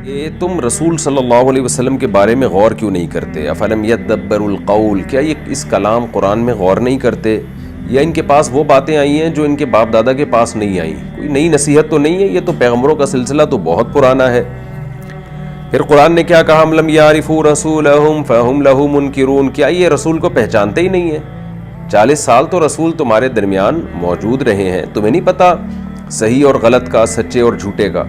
کہ تم رسول صلی اللہ علیہ وسلم کے بارے میں غور کیوں نہیں کرتے؟ افلم یدبروا القول، کیا یہ اس کلام قرآن میں غور نہیں کرتے؟ یا ان کے پاس وہ باتیں آئی ہیں جو ان کے باپ دادا کے پاس نہیں آئیں؟ کوئی نئی نصیحت تو نہیں ہے، یہ تو پیغمبروں کا سلسلہ تو بہت پرانا ہے۔ پھر قرآن نے کیا کہا؟ لم یعرفوا رسولہم فہم لہ منکرون، کیا یہ رسول کو پہچانتے ہی نہیں ہیں؟ 40 سال تو رسول تمہارے درمیان موجود رہے ہیں، تمہیں نہیں پتا صحیح اور غلط کا، سچے اور جھوٹے کا؟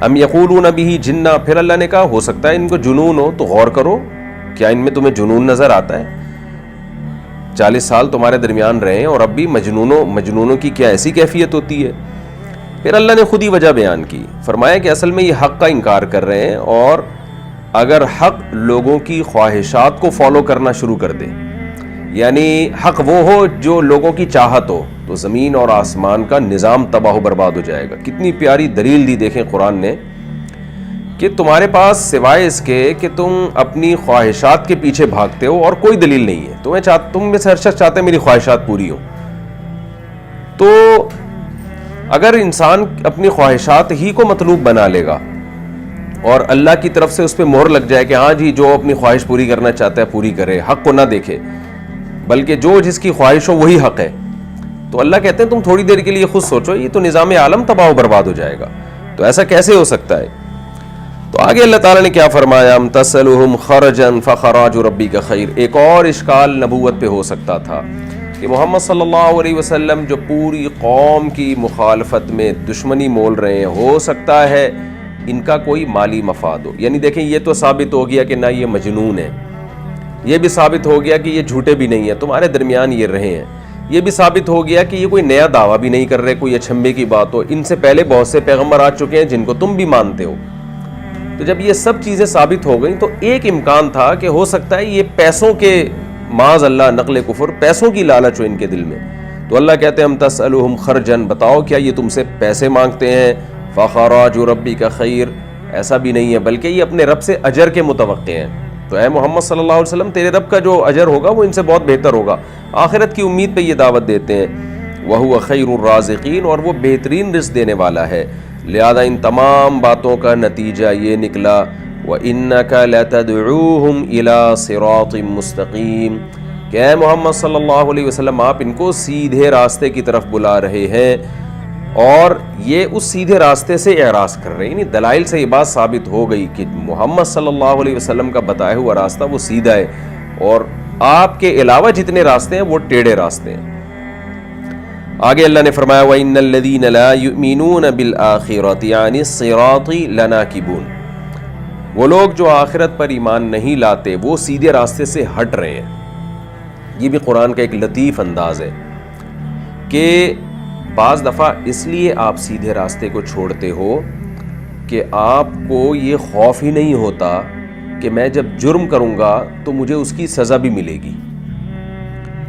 ام یقولون بہ جنہ، پھر اللہ نے کہا ہو سکتا ہے ان کو جنون ہو، تو غور کرو، کیا ان میں تمہیں جنون نظر آتا ہے؟ 40 سال تمہارے درمیان رہے ہیں اور اب بھی مجنونوں کی کیا ایسی کیفیت ہوتی ہے؟ پھر اللہ نے خود ہی وجہ بیان کی، فرمایا کہ اصل میں یہ حق کا انکار کر رہے ہیں، اور اگر حق لوگوں کی خواہشات کو فالو کرنا شروع کر دے، یعنی حق وہ ہو جو لوگوں کی چاہت ہو، تو زمین اور آسمان کا نظام تباہ و برباد ہو جائے گا۔ کتنی پیاری دلیل دی دیکھیں قرآن نے کہ تمہارے پاس سوائے اس کے کہ تم اپنی خواہشات کے پیچھے بھاگتے ہو اور کوئی دلیل نہیں ہے۔ تم میں سے ہر شخص چاہتے ہیں میری خواہشات پوری ہوں، تو اگر انسان اپنی خواہشات ہی کو مطلوب بنا لے گا اور اللہ کی طرف سے اس پہ مہر لگ جائے کہ ہاں جی جو اپنی خواہش پوری کرنا چاہتا ہے پوری کرے، حق کو نہ دیکھے، بلکہ جو جس کی خواہش ہو وہی حق ہے، تو اللہ کہتے ہیں تم تھوڑی دیر کے لیے خود سوچو، یہ تو نظام عالم تباہ و برباد ہو جائے گا۔ تو ایسا کیسے ہو سکتا ہے؟ تو آگے اللہ تعالیٰ نے کیا فرمایا؟ ام تسألہم خرجا فخراج ربک خیر۔ ایک اور اشکال نبوت پہ ہو سکتا تھا کہ محمد صلی اللہ علیہ وسلم جو پوری قوم کی مخالفت میں دشمنی مول رہے ہیں، ہو سکتا ہے ان کا کوئی مالی مفاد ہو۔ یعنی دیکھیں یہ تو ثابت ہو گیا کہ نہ یہ مجنون ہے، یہ بھی ثابت ہو گیا کہ یہ جھوٹے بھی نہیں ہیں، تمہارے درمیان یہ رہے ہیں، یہ بھی ثابت ہو گیا کہ یہ کوئی نیا دعویٰ بھی نہیں کر رہے، کوئی اچھمبے کی بات ہو، ان سے پہلے بہت سے پیغمبر آ چکے ہیں جن کو تم بھی مانتے ہو۔ تو جب یہ سب چیزیں ثابت ہو گئیں تو ایک امکان تھا کہ ہو سکتا ہے یہ پیسوں کے، معاذ اللہ نقل کفر، پیسوں کی لالچ ہو ان کے دل میں۔ تو اللہ کہتے ہیں ہم تسألہم خرجن، بتاؤ کیا یہ تم سے پیسے مانگتے ہیں؟ فخراج ربک خیر، ایسا بھی نہیں ہے، بلکہ یہ اپنے رب سے اجر کے متوقع ہیں۔ تو اے محمد صلی اللہ علیہ وسلم تیرے رب کا جو اجر ہوگا وہ ان سے بہت بہتر ہوگا، آخرت کی امید پہ یہ دعوت دیتے ہیں۔ وَهُوَ خَيْرُ الرَّازِقِينَ، اور وہ بہترین رزق دینے والا ہے۔ لہذا ان تمام باتوں کا نتیجہ یہ نکلا وَإِنَّكَ لَتَدْعُوهُمْ إِلَىٰ صِرَاطٍ مُسْتَقِيمٍ، کہ اے محمد صلی اللہ علیہ وسلم آپ ان کو سیدھے راستے کی طرف بلا رہے ہیں، اور یہ اس سیدھے راستے سے اعراض کر رہے ہیں۔ یعنی دلائل سے یہ بات ثابت ہو گئی کہ محمد صلی اللہ علیہ وسلم کا بتایا ہوا راستہ وہ سیدھا ہے، اور آپ کے علاوہ جتنے راستے ہیں وہ ٹیڑھے راستے ہیں۔ آگے اللہ نے فرمایا وَإِنَّ الَّذِينَ لَا يُؤْمِنُونَ بِالْآخِرَةِ عَنِ الصِّرَاطِ لَنَاكِبُونَ، وہ لوگ جو آخرت پر ایمان نہیں لاتے وہ سیدھے راستے سے ہٹ رہے ہیں۔ یہ بھی قرآن کا ایک لطیف انداز ہے کہ بعض دفعہ اس لیے آپ سیدھے راستے کو چھوڑتے ہو کہ آپ کو یہ خوف ہی نہیں ہوتا کہ میں جب جرم کروں گا تو مجھے اس کی سزا بھی ملے گی۔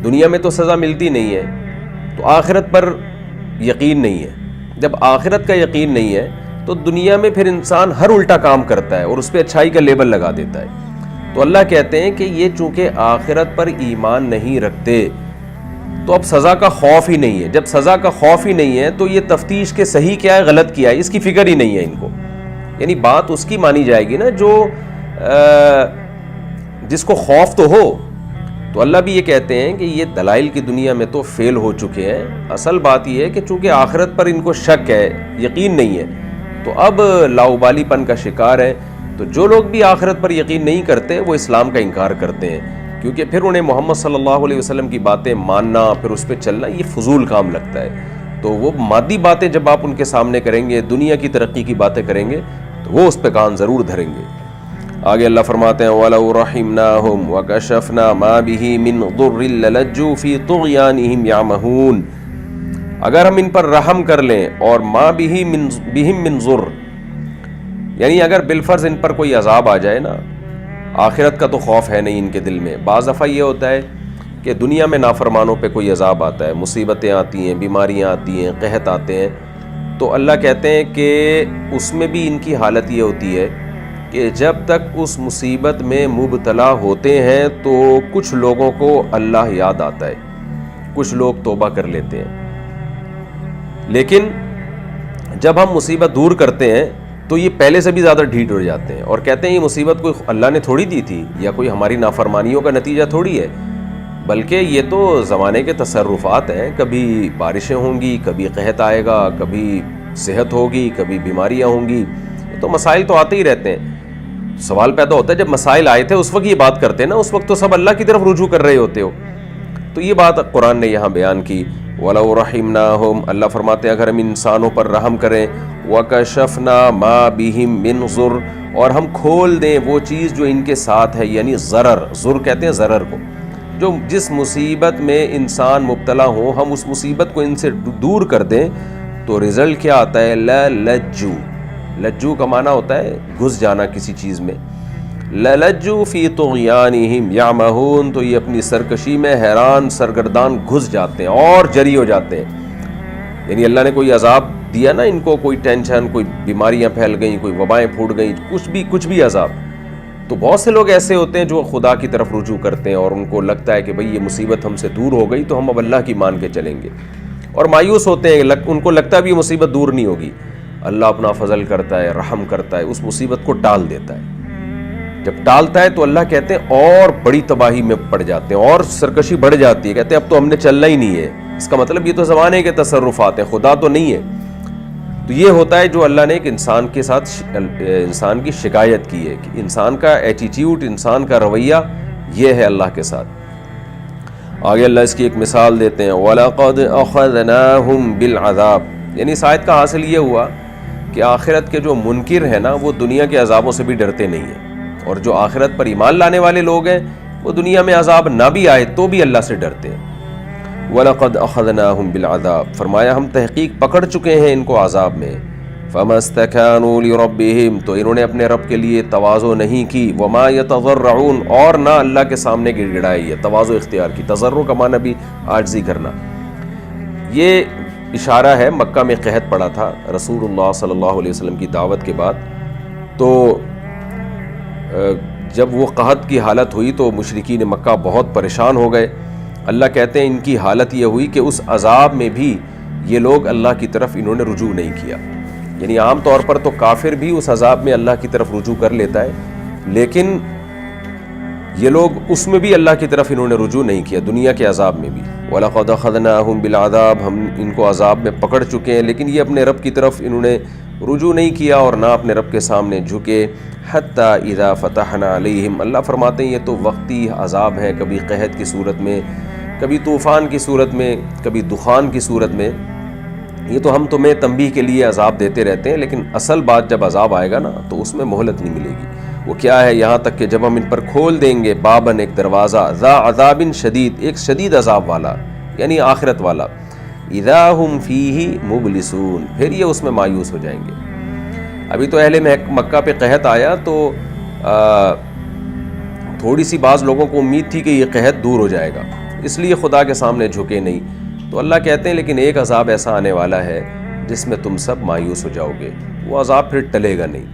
دنیا میں تو سزا ملتی نہیں ہے، تو آخرت پر یقین نہیں ہے۔ جب آخرت کا یقین نہیں ہے تو دنیا میں پھر انسان ہر الٹا کام کرتا ہے اور اس پہ اچھائی کا لیبل لگا دیتا ہے۔ تو اللہ کہتے ہیں کہ یہ چونکہ آخرت پر ایمان نہیں رکھتے تو اب سزا کا خوف ہی نہیں ہے۔ جب سزا کا خوف ہی نہیں ہے تو یہ تفتیش کے صحیح کیا ہے غلط کیا ہے اس کی فکر ہی نہیں ہے ان کو۔ یعنی بات اس کی مانی جائے گی نا جو جس کو خوف تو ہو۔ تو اللہ بھی یہ کہتے ہیں کہ یہ دلائل کی دنیا میں تو فیل ہو چکے ہیں، اصل بات یہ ہے کہ چونکہ آخرت پر ان کو شک ہے، یقین نہیں ہے، تو اب لاؤبالی پن کا شکار ہے۔ تو جو لوگ بھی آخرت پر یقین نہیں کرتے وہ اسلام کا انکار کرتے ہیں، کیونکہ پھر انہیں محمد صلی اللہ علیہ وسلم کی باتیں ماننا پھر اس پہ چلنا یہ فضول کام لگتا ہے۔ تو وہ مادی باتیں جب آپ ان کے سامنے کریں گے، دنیا کی ترقی کی باتیں کریں گے تو وہ اس پہ کان ضرور دھریں گے۔ آگے اللہ فرماتے ہیں وَلَوْ رَحِمْنَاهُمْ وَكَشَفْنَا مَا بِهِ مِنْ ضُرٍّ لَلَجُّوا فِي طُغْيَانِهِمْ يَعْمَهُونَ، اگر ہم ان پر رحم کر لیں اور مَا بِهِمْ مِنْ ضُرٍّ، یعنی اگر بالفرض ان پر کوئی عذاب آ جائے نا، آخرت کا تو خوف ہے نہیں ان کے دل میں۔ بعض دفعہ یہ ہوتا ہے کہ دنیا میں نافرمانوں پہ کوئی عذاب آتا ہے، مصیبتیں آتی ہیں، بیماریاں آتی ہیں، قحط آتے ہیں، تو اللہ کہتے ہیں کہ اس میں بھی ان کی حالت یہ ہوتی ہے کہ جب تک اس مصیبت میں مبتلا ہوتے ہیں تو کچھ لوگوں کو اللہ یاد آتا ہے، کچھ لوگ توبہ کر لیتے ہیں، لیکن جب ہم مصیبت دور کرتے ہیں تو یہ پہلے سے بھی زیادہ ڈھیٹ ہو جاتے ہیں اور کہتے ہیں یہ مصیبت کوئی اللہ نے تھوڑی دی تھی یا کوئی ہماری نافرمانیوں کا نتیجہ تھوڑی ہے، بلکہ یہ تو زمانے کے تصرفات ہیں، کبھی بارشیں ہوں گی، کبھی قحط آئے گا، کبھی صحت ہوگی، کبھی بیماریاں ہوں گی، تو مسائل تو آتے ہی رہتے ہیں۔ سوال پیدا ہوتا ہے جب مسائل آئے تھے اس وقت یہ بات کرتے ہیں نا، اس وقت تو سب اللہ کی طرف رجوع کر رہے ہوتے ہو، تو یہ بات قرآن نے یہاں بیان کی۔ وَلَوْ رَحِمْنَاهُمْ، اللہ فرماتے ہیں اگر ہم انسانوں پر رحم کریں، وَكَشَفْنَا مَا بِهِمْ مِنْ ضُرٍ، اور ہم کھول دیں وہ چیز جو ان کے ساتھ ہے، یعنی ضرر، ضر کہتے ہیں ضرر کو، جو جس مصیبت میں انسان مبتلا ہو ہم اس مصیبت کو ان سے دور کر دیں، تو رزلٹ کیا آتا ہے؟ لَلَجُّ، لجو کا معنی ہوتا ہے گھس جانا کسی چیز میں، لَلَجُّ فِي طُغْيَانِهِمْ يَعْمَهُونَ، تو یہ اپنی سرکشی میں حیران سرگردان گھس جاتے ہیں اور جری ہو جاتے ہیں۔ یعنی اللہ نے کوئی عذاب دیا نا ان کو، کوئی ٹینشن، کوئی بیماریاں پھیل گئیں، کوئی وبائیں پھوٹ گئیں، کچھ بھی عذاب، تو بہت سے لوگ ایسے ہوتے ہیں جو خدا کی طرف رجوع کرتے ہیں اور ان کو لگتا ہے کہ بھئی یہ مصیبت ہم سے دور ہو گئی تو ہم اب اللہ کی مان کے چلیں گے، اور مایوس ہوتے ہیں، ان کو لگتا ہے بھی یہ مصیبت دور نہیں ہوگی۔ اللہ اپنا فضل کرتا ہے، رحم کرتا ہے، اس مصیبت کو ٹال دیتا ہے۔ جب ٹالتا ہے تو اللہ کہتے ہیں اور بڑی تباہی میں پڑ جاتے ہیں اور سرکشی بڑھ جاتی ہے، کہتے ہیں اب تو ہم نے چلنا ہی نہیں ہے۔ اس کا مطلب یہ تو زمانے کے تصرفات ہیں، خدا تو نہیں ہے۔ تو یہ ہوتا ہے جو اللہ نے ایک انسان کے ساتھ انسان کی شکایت کی ہے کہ انسان کا ایٹیٹیوڈ، انسان کا رویہ یہ ہے اللہ کے ساتھ۔ آگے اللہ اس کی ایک مثال دیتے ہیں، وَلَقَدْ أَخَذْنَاهُمْ بِالْعَذَابِ، یعنی اس آیت کا حاصل یہ ہوا کہ آخرت کے جو منکر ہیں نا وہ دنیا کے عذابوں سے بھی ڈرتے نہیں ہیں، اور جو آخرت پر ایمان لانے والے لوگ ہیں وہ دنیا میں عذاب نہ بھی آئے تو بھی اللہ سے ڈرتے ہیں۔ وَلَقَدْ أَخَذْنَاهُمْ بِالْعَذَابِ، فرمایا ہم تحقیق پکڑ چکے ہیں ان کو عذاب میں، فَمَا اسْتَكَانُوا لِرَبِّهِمْ، تو انہوں نے اپنے رب کے لیے تواضع نہیں کی، وَمَا يَتَضَرَّعُونَ، اور نہ اللہ کے سامنے گڑ گڑائی ہے، تواضع اختیار کی۔ تضرع کا معنی بھی عاجزی کرنا۔ یہ اشارہ ہے مکہ میں قحط پڑا تھا رسول اللہ صلی اللہ علیہ وسلم کی دعوت کے بعد، تو جب وہ قحط کی حالت ہوئی تو مشرکین مکہ بہت پریشان ہو گئے۔ اللہ کہتے ہیں ان کی حالت یہ ہوئی کہ اس عذاب میں بھی یہ لوگ اللہ کی طرف انہوں نے رجوع نہیں کیا۔ یعنی عام طور پر تو کافر بھی اس عذاب میں اللہ کی طرف رجوع کر لیتا ہے، لیکن یہ لوگ اس میں بھی اللہ کی طرف انہوں نے رجوع نہیں کیا، دنیا کے عذاب میں بھی۔ وَلَقَدْ أَخَذْنَاهُمْ بِالْعَذَابِ، ہم ان کو عذاب میں پکڑ چکے ہیں، لیکن یہ اپنے رب کی طرف انہوں نے رجوع نہیں کیا اور نہ اپنے رب کے سامنے جھکے۔ حَتَّى إِذَا فَتَحْنَا عَلَيْهِمْ، اللہ فرماتے ہیں یہ تو وقتی عذاب ہے، کبھی قحط کی صورت میں، کبھی طوفان کی صورت میں، کبھی دخان کی صورت میں، یہ تو ہم تمہیں تنبیہ کے لیے عذاب دیتے رہتے ہیں، لیکن اصل بات جب عذاب آئے گا نا تو اس میں مہلت نہیں ملے گی۔ وہ کیا ہے؟ یہاں تک کہ جب ہم ان پر کھول دیں گے بابن، ایک دروازہ، ذا عذاب شدید، ایک شدید عذاب والا، یعنی آخرت والا، اذا ہم فیہ مبلسون، پھر یہ اس میں مایوس ہو جائیں گے۔ ابھی تو اہل مکہ پہ قحط آیا تو تھوڑی سی بعض لوگوں کو امید تھی کہ یہ قحط دور ہو جائے گا، اس لیے خدا کے سامنے جھکے نہیں۔ تو اللہ کہتے ہیں لیکن ایک عذاب ایسا آنے والا ہے جس میں تم سب مایوس ہو جاؤ گے، وہ عذاب پھر ٹلے گا نہیں۔